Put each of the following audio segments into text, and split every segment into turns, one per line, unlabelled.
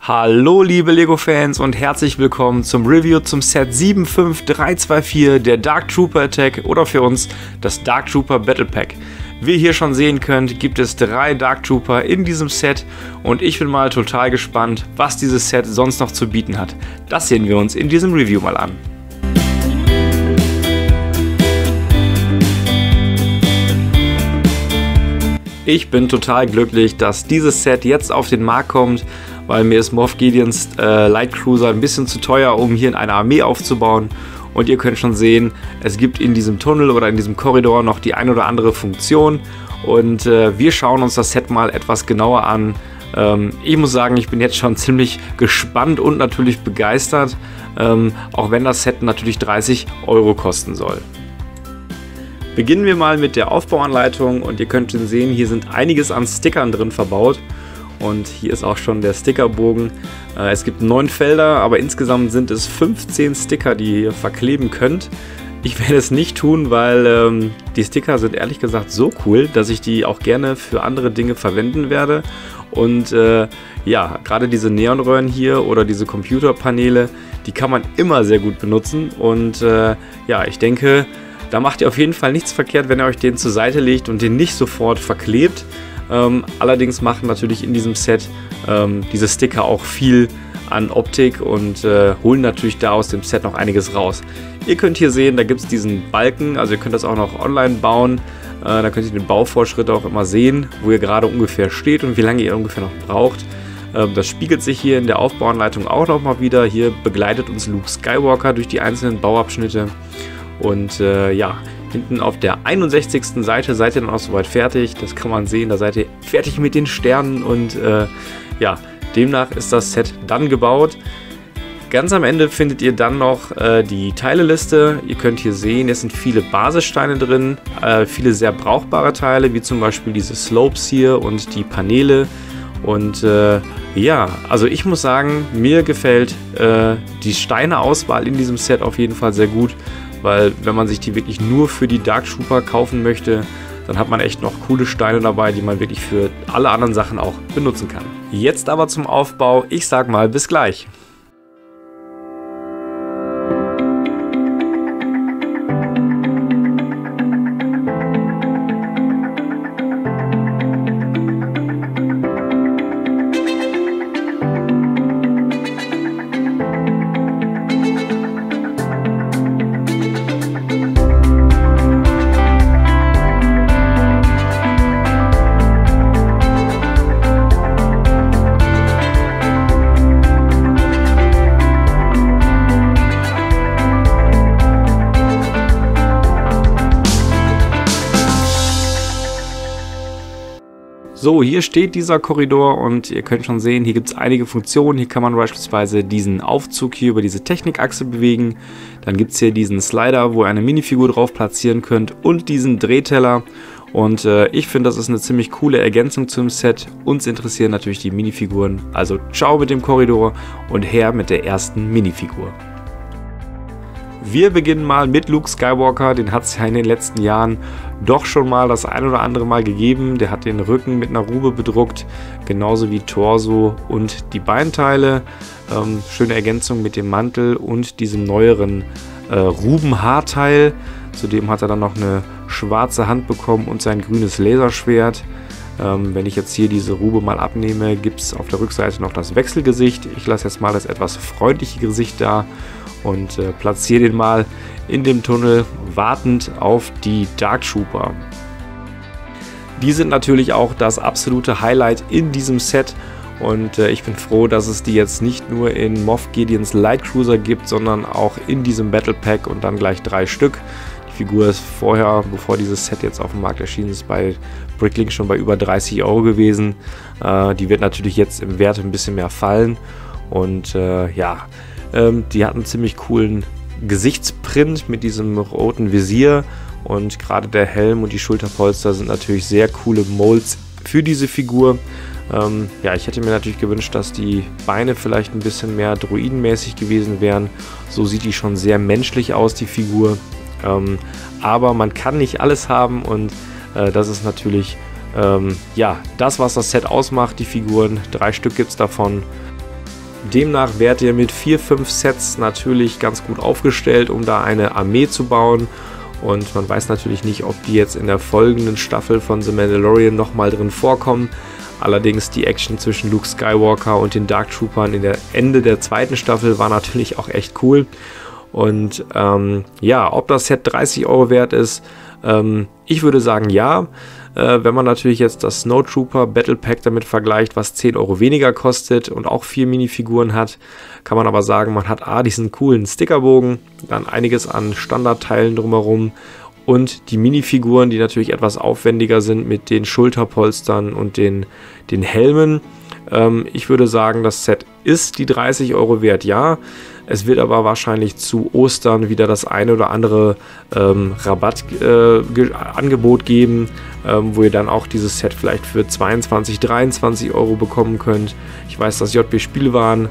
Hallo liebe Lego-Fans und herzlich willkommen zum Review zum Set 75324 der Dark Trooper Attack oder für uns das Dark Trooper Battle Pack. Wie ihr hier schon sehen könnt, gibt es 3 Dark Trooper in diesem Set und ich bin mal total gespannt, was dieses Set sonst noch zu bieten hat. Das sehen wir uns in diesem Review mal an. Ich bin total glücklich, dass dieses Set jetzt auf den Markt kommt, weil mir ist Moff Gideons Light Cruiser ein bisschen zu teuer, um hier eine Armee aufzubauen. Und ihr könnt schon sehen, es gibt in diesem Tunnel oder in diesem Korridor noch die ein oder andere Funktion. Und wir schauen uns das Set mal etwas genauer an. Ich muss sagen, ich bin jetzt schon ziemlich gespannt und natürlich begeistert, auch wenn das Set natürlich 30 € kosten soll. Beginnen wir mal mit der Aufbauanleitung und ihr könnt schon sehen, hier sind einiges an Stickern drin verbaut. Und hier ist auch schon der Stickerbogen. Es gibt 9 Felder, aber insgesamt sind es 15 Sticker, die ihr verkleben könnt. Ich werde es nicht tun, weil die Sticker sind ehrlich gesagt so cool, dass ich die auch gerne für andere Dinge verwenden werde. Und ja, gerade diese Neonröhren hier oder diese Computerpaneele, die kann man immer sehr gut benutzen. Und ja, ich denke, da macht ihr auf jeden Fall nichts verkehrt, wenn ihr euch den zur Seite legt und den nicht sofort verklebt. Allerdings machen natürlich in diesem Set diese Sticker auch viel an Optik und holen natürlich da aus dem Set noch einiges raus. Ihr könnt hier sehen, da gibt es diesen Balken, also ihr könnt das auch noch online bauen. Da könnt ihr den Baufortschritt auch immer sehen, wo ihr gerade ungefähr steht und wie lange ihr ungefähr noch braucht. Das spiegelt sich hier in der Aufbauanleitung auch nochmal wieder. Hier begleitet uns Luke Skywalker durch die einzelnen Bauabschnitte und ja, hinten auf der 61. Seite seid ihr dann auch soweit fertig. Das kann man sehen, da seid ihr fertig mit den Sternen und ja, demnach ist das Set dann gebaut. Ganz am Ende findet ihr dann noch die Teileliste. Ihr könnt hier sehen, es sind viele Basissteine drin, viele sehr brauchbare Teile, wie zum Beispiel diese Slopes hier und die Paneele. Und ja, also ich muss sagen, mir gefällt die Steineauswahl in diesem Set auf jeden Fall sehr gut. Weil wenn man sich die wirklich nur für die Dark Trooper kaufen möchte, dann hat man echt noch coole Steine dabei, die man wirklich für alle anderen Sachen auch benutzen kann. Jetzt aber zum Aufbau. Ich sag mal, bis gleich. So, hier steht dieser Korridor und ihr könnt schon sehen, hier gibt es einige Funktionen. Hier kann man beispielsweise diesen Aufzug hier über diese Technikachse bewegen. Dann gibt es hier diesen Slider, wo ihr eine Minifigur drauf platzieren könnt und diesen Drehteller. Und ich finde, das ist eine ziemlich coole Ergänzung zum Set. Uns interessieren natürlich die Minifiguren. Also ciao mit dem Korridor und her mit der ersten Minifigur. Wir beginnen mal mit Luke Skywalker, den hat es ja in den letzten Jahren doch schon mal das ein oder andere Mal gegeben. Der hat den Rücken mit einer Rube bedruckt, genauso wie Torso und die Beinteile. Schöne Ergänzung mit dem Mantel und diesem neueren Rubenhaarteil. Zudem hat er dann noch eine schwarze Hand bekommen und sein grünes Laserschwert. Wenn ich jetzt hier diese Rube mal abnehme, gibt es auf der Rückseite noch das Wechselgesicht. Ich lasse jetzt mal das etwas freundliche Gesicht da und platziere den mal in dem Tunnel, wartend auf die Dark Trooper. Die sind natürlich auch das absolute Highlight in diesem Set und ich bin froh, dass es die jetzt nicht nur in Moff Gideons Light Cruiser gibt, sondern auch in diesem Battle Pack und dann gleich 3 Stück. Die Figur ist vorher, bevor dieses Set jetzt auf dem Markt erschienen ist, bei Bricklink schon bei über 30 € gewesen. Die wird natürlich jetzt im Wert ein bisschen mehr fallen und ja, die hat einen ziemlich coolen Gesichtsprint mit diesem roten Visier und gerade der Helm und die Schulterpolster sind natürlich sehr coole Molds für diese Figur. Ja, ich hätte mir natürlich gewünscht, dass die Beine vielleicht ein bisschen mehr droidenmäßig gewesen wären. So sieht die schon sehr menschlich aus, die Figur. Aber man kann nicht alles haben und das ist natürlich ja, das, was das Set ausmacht, die Figuren. 3 Stück gibt es davon. Demnach wärt ihr mit 4-5 Sets natürlich ganz gut aufgestellt, um da eine Armee zu bauen. Und man weiß natürlich nicht, ob die jetzt in der folgenden Staffel von The Mandalorian nochmal drin vorkommen. Allerdings die Action zwischen Luke Skywalker und den Dark Troopern in der Ende der zweiten Staffel war natürlich auch echt cool. Und ja, ob das Set 30 € wert ist, ich würde sagen ja. Wenn man natürlich jetzt das Snowtrooper Battle Pack damit vergleicht, was 10 € weniger kostet und auch 4 Minifiguren hat, kann man aber sagen, man hat diesen coolen Stickerbogen, dann einiges an Standardteilen drumherum und die Minifiguren, die natürlich etwas aufwendiger sind mit den Schulterpolstern und den Helmen. Ich würde sagen, das Set ist die 30 € wert, ja. Es wird aber wahrscheinlich zu Ostern wieder das eine oder andere Rabattangebot geben, wo ihr dann auch dieses Set vielleicht für 22, 23 € bekommen könnt. Ich weiß, dass JB Spielwaren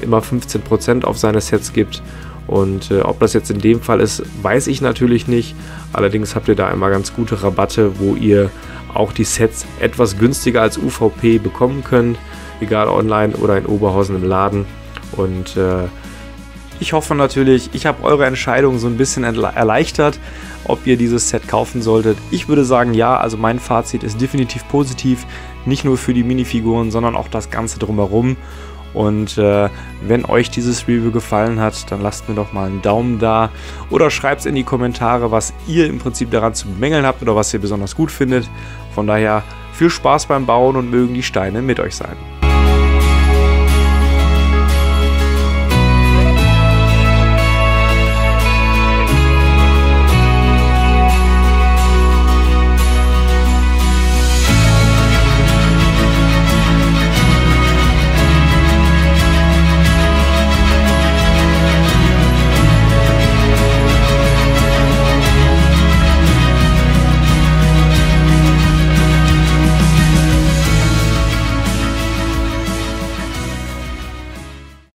immer 15% auf seine Sets gibt. Und ob das jetzt in dem Fall ist, weiß ich natürlich nicht. Allerdings habt ihr da immer ganz gute Rabatte, wo ihr auch die Sets etwas günstiger als UVP bekommen könnt, egal online oder in Oberhausen im Laden. Und ich hoffe natürlich, ich habe eure Entscheidung so ein bisschen erleichtert, ob ihr dieses Set kaufen solltet. Ich würde sagen ja, also mein Fazit ist definitiv positiv, nicht nur für die Minifiguren, sondern auch das Ganze drumherum. Und wenn euch dieses Review gefallen hat, dann lasst mir doch mal einen Daumen da oder schreibt es in die Kommentare, was ihr im Prinzip daran zu bemängeln habt oder was ihr besonders gut findet. Von daher viel Spaß beim Bauen und mögen die Steine mit euch sein.